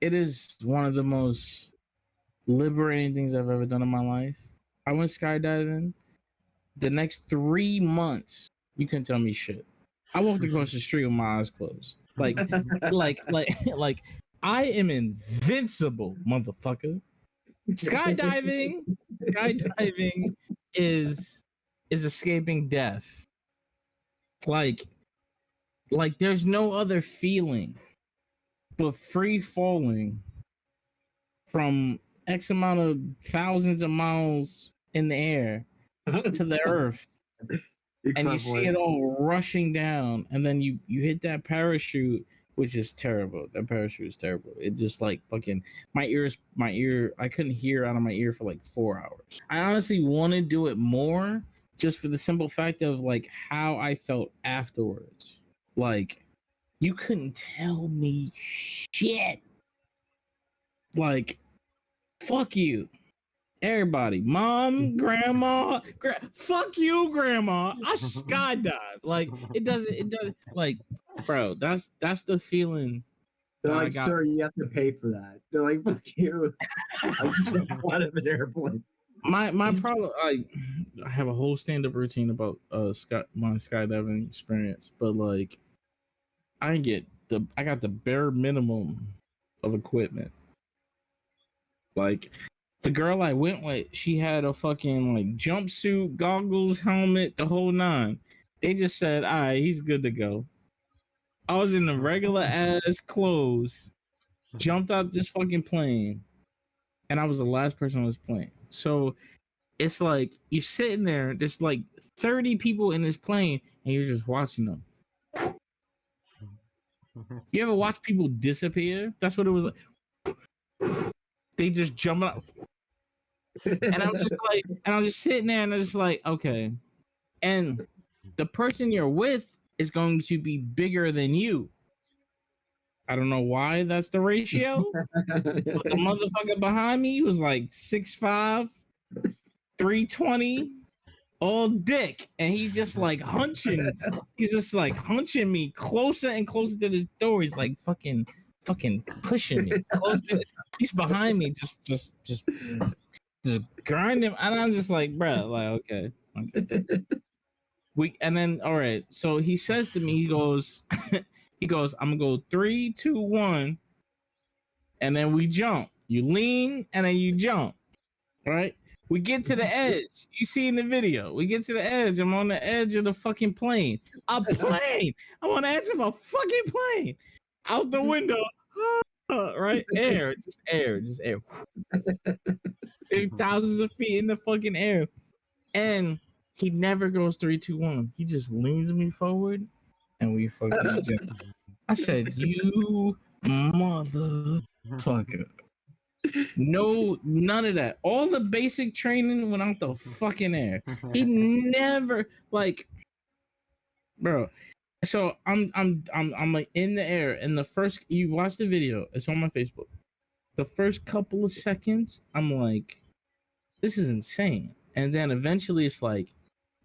It is one of the most liberating things I've ever done in my life. I went skydiving. The next 3 months, you couldn't tell me shit. I walked across the street with my eyes closed. Like, I am invincible, motherfucker. Skydiving is escaping death. Like, there's no other feeling but free falling from X amount of thousands of miles in the air to the earth, and you see it all rushing down, and then you hit that parachute, which is terrible. That parachute is terrible. It just like fucking my ear. I couldn't hear out of my ear for like 4 hours. I honestly want to do it more, just for the simple fact of like how I felt afterwards. Like, you couldn't tell me shit. Like, fuck you. Everybody, mom, grandma, fuck you, grandma. I skydive. Like, it doesn't, like, bro, that's the feeling. They're like, sir, you have to pay for that. They're like, fuck you. I just out of an airplane. My problem, I have a whole stand-up routine about my skydiving experience, but like, I got the bare minimum of equipment. Like, the girl I went with, she had a fucking like jumpsuit, goggles, helmet, the whole nine. They just said, all right, he's good to go. I was in the regular ass clothes, jumped out this fucking plane, and I was the last person on this plane. So it's like you're sitting there, there's like 30 people in this plane, and you're just watching them. You ever watch people disappear? That's what it was like. They just jump out. And I'm just sitting there, and I'm just like, okay. And the person you're with is going to be bigger than you. I don't know why that's the ratio. But the motherfucker behind me was like 6'5", 320, all dick, and he's just like hunching. He's just like hunching me closer and closer to this door. He's like fucking pushing me closer. He's behind me, just grind him, and I'm just like, bro, like, okay. And then all right. So he says to me, he goes, I'm gonna go 3, 2, 1, and then we jump. You lean, and then you jump. Right? We get to the edge. You see in the video. We get to the edge. I'm on the edge of the fucking plane. A plane. I'm on the edge of a fucking plane. Out the window. Right? Air. Just air. Thousands of feet in the fucking air. And he never goes 3, 2, 1. He just leans me forward, and we fucking jump. I said, you motherfucker. No, none of that. All the basic training went out the fucking air. He never, like, bro. So I'm like in the air, and the first, you watch the video, it's on my Facebook. The first couple of seconds, I'm like, this is insane. And then eventually it's like,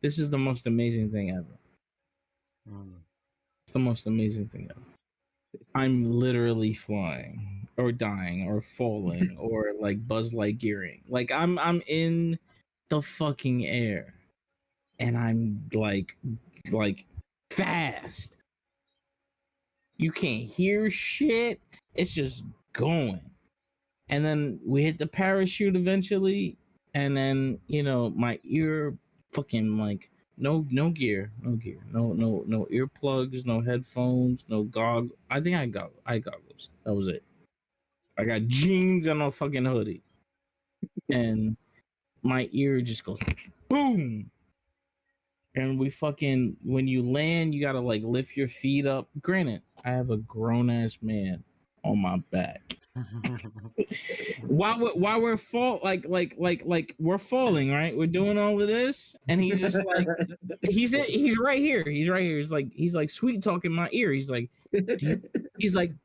this is the most amazing thing ever. It's the most amazing thing ever. I'm literally flying or dying or falling or like Buzz Lightyearing. Like I'm in the fucking air, and I'm like fast. You can't hear shit. It's just going. And then we hit the parachute eventually, and then my ear fucking like no gear, no earplugs, no headphones, no goggles. I think I got goggles. That was it. I got jeans and a fucking hoodie, and my ear just goes boom. And we fucking, when you land, you gotta like lift your feet up. Granted, I have a grown ass man on my back. while we're we're falling, right? We're doing all of this, and he's just like, he's right here. He's right here. He's like sweet talking my ear. He's like, do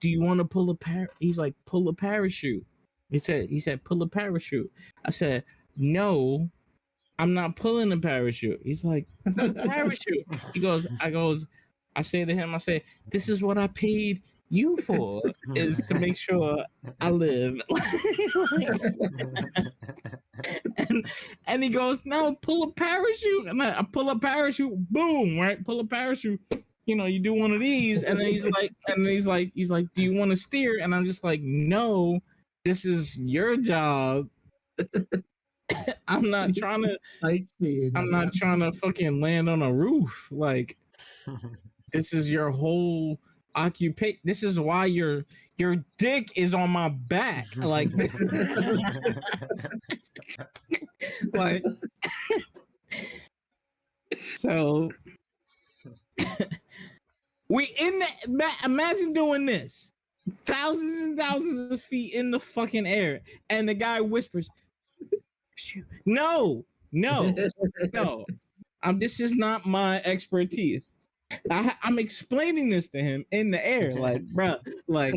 you want to pull a He's like, pull a parachute. He said, pull a parachute. I said, no, I'm not pulling a parachute. He's like, pull a parachute. I say to him, this is what I paid you for is to make sure I live. and he goes, no, pull a parachute. And I pull a parachute, boom, right? Pull a parachute. You know, you do one of these, and then he's like, do you want to steer? And I'm just like, no, this is your job. I'm not trying to sightseeing. I'm not trying to fucking land on a roof. Like, this is your whole occupation. This is why your dick is on my back. Like, like, so we in the imagine doing this, thousands and thousands of feet in the fucking air, and the guy whispers, "No, no, no. This is not my expertise." I'm explaining this to him in the air, like, bro, like,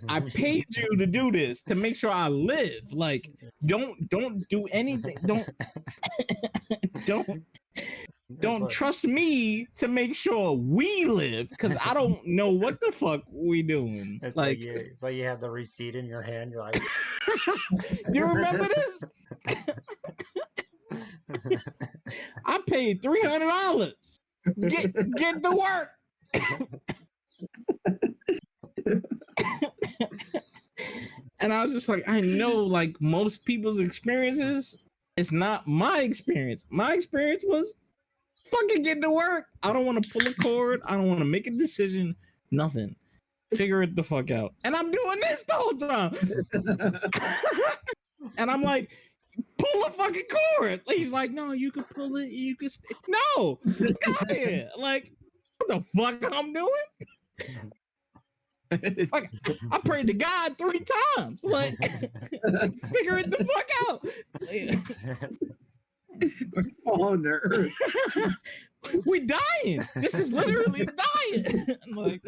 I paid you to do this to make sure I live. Like, don't do anything. Don't trust me to make sure we live, because I don't know what the fuck we doing. It's like you have the receipt in your hand. You're like, you remember this? I paid $300. Get to work. And I was just like, I know, like, most people's experiences, it's not my experience. My experience was fucking getting to work. I don't want to pull a cord. I don't want to make a decision. Nothing. Figure it the fuck out. And I'm doing this the whole time. And I'm like, pull a fucking cord. He's like, no, you could pull it. You could. No, get out of here. Like, what the fuck I'm doing? Like, I prayed to God 3 times. Like, figure it the fuck out. On earth. We dying. This is literally dying. Like,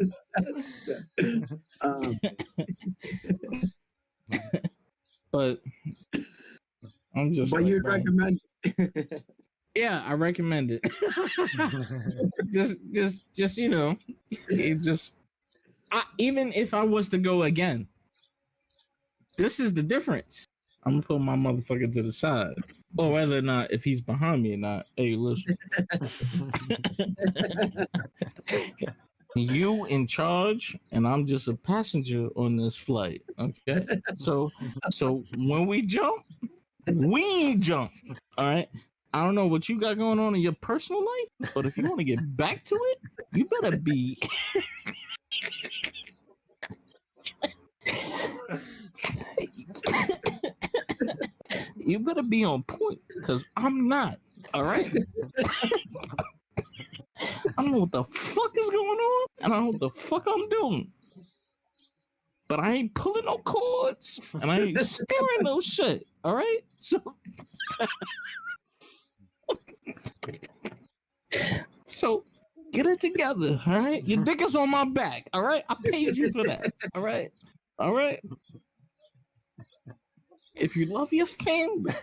but I'm just. But like, you'd recommend. Yeah, I recommend it. just you know, it just. Even if I was to go again, this is the difference. I'm gonna put my motherfucker to the side, or whether or not if he's behind me or not. Hey, listen, you in charge, and I'm just a passenger on this flight. Okay, so when we jump, all right. I don't know what you got going on in your personal life, but if you want to get back to it, you better be. You better be on point, because I'm not. All right. I don't know what the fuck is going on, and I don't know what the fuck I'm doing. But I ain't pulling no cords, and I ain't steering no shit. All right. So get it together. All right. Your dick is on my back. All right. I paid you for that. All right. All right. If you love your family,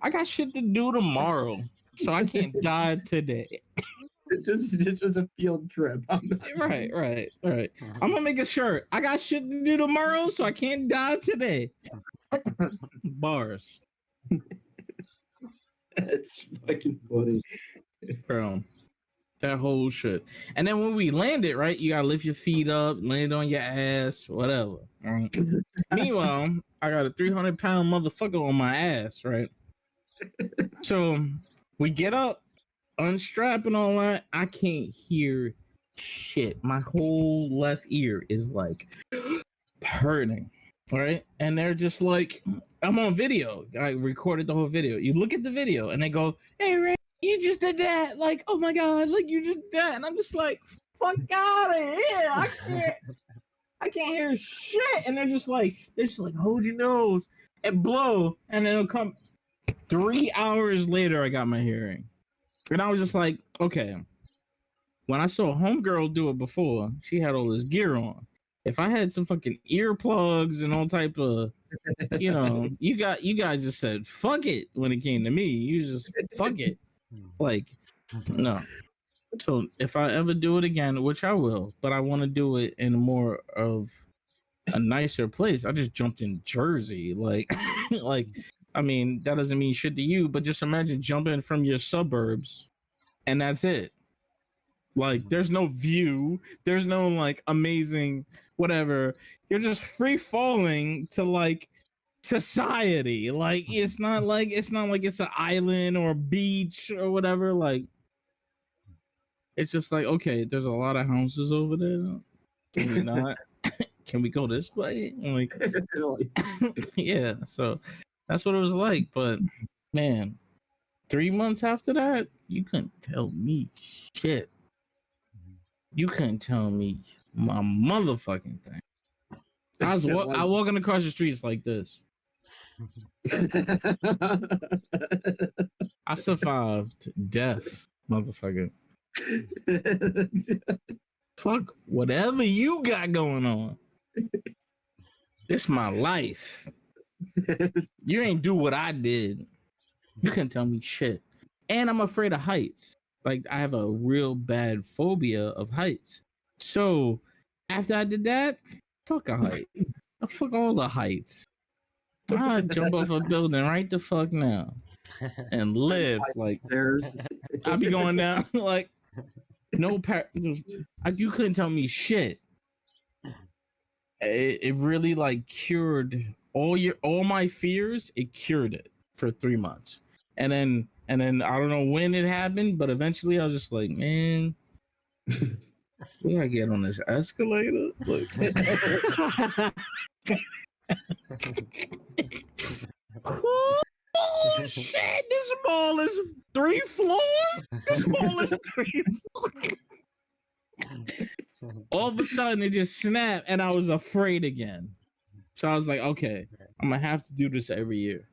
I got shit to do tomorrow, so I can't die today. This was a field trip. Right. I'm gonna make a shirt. I got shit to do tomorrow, so I can't die today. Bars. That's fucking funny. Bro. That whole shit. And then when we landed, right, you gotta lift your feet up, land on your ass, whatever. Right? Meanwhile, I got a 300-pound motherfucker on my ass, right? So we get up, unstrap and all that. I can't hear shit. My whole left ear is like hurting, right? And they're just like, I'm on video. I recorded the whole video. You look at the video and they go, hey, Ray, you just did that. Like, oh my God, like you just did that. And I'm just like, fuck out of here. I can't hear shit. And they're just like, hold your nose and blow. And then it'll come 3 hours later, I got my hearing. And I was just like, okay. When I saw Homegirl do it before, she had all this gear on. If I had some fucking earplugs and all type of, you know, you guys just said fuck it when it came to me. You just fuck it. Like, no. So if I ever do it again, which I will, but I want to do it in more of a nicer place. I just jumped in Jersey, like, like, I mean, that doesn't mean shit to you, but just imagine jumping from your suburbs, and that's it. Like, there's no view, there's no like amazing whatever. You're just free falling to like society. Like, it's not like it's an island or a beach or whatever. Like, it's just like, okay, there's a lot of houses over there. Can we not? Can we go this way? Like, yeah. So that's what it was like. But man, 3 months after that, you couldn't tell me shit. You couldn't tell me my motherfucking thing. I was walking across the streets like this. I survived death, motherfucker. Fuck whatever you got going on. This my life. You ain't do what I did. You can't tell me shit. And I'm afraid of heights. Like, I have a real bad phobia of heights. So after I did that, fuck a height. Fuck all the heights. I'll jump off a building right the fuck now and live. Like, I'll be going down like no you couldn't tell me shit. It really like cured all my fears. It cured it for 3 months, and then I don't know when it happened, but eventually I was just like, man, we gotta get on this escalator. Look. Oh shit! This mall is 3 floors. This mall is 3 floors. All of a sudden, it just snapped, and I was afraid again. So I was like, okay, I'm gonna have to do this every year.